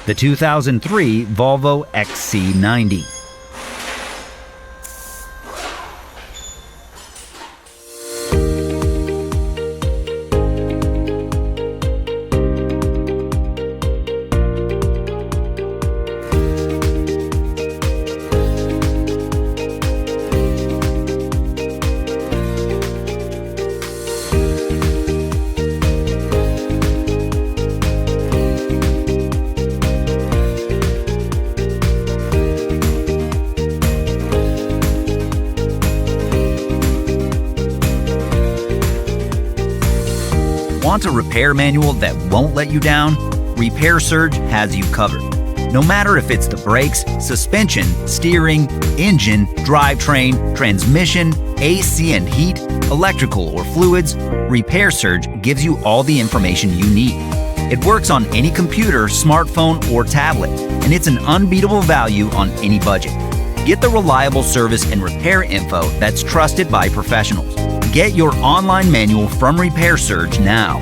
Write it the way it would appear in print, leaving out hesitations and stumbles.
the 2003 Volvo XC90. Want a repair manual that won't let you down? Repair Surge has you covered. No matter if it's the brakes, suspension, steering, engine, drivetrain, transmission, AC and heat, electrical or fluids, Repair Surge gives you all the information you need. It works on any computer, smartphone, or tablet, and it's an unbeatable value on any budget. Get the reliable service and repair info that's trusted by professionals. Get your online manual from Repair Surge now.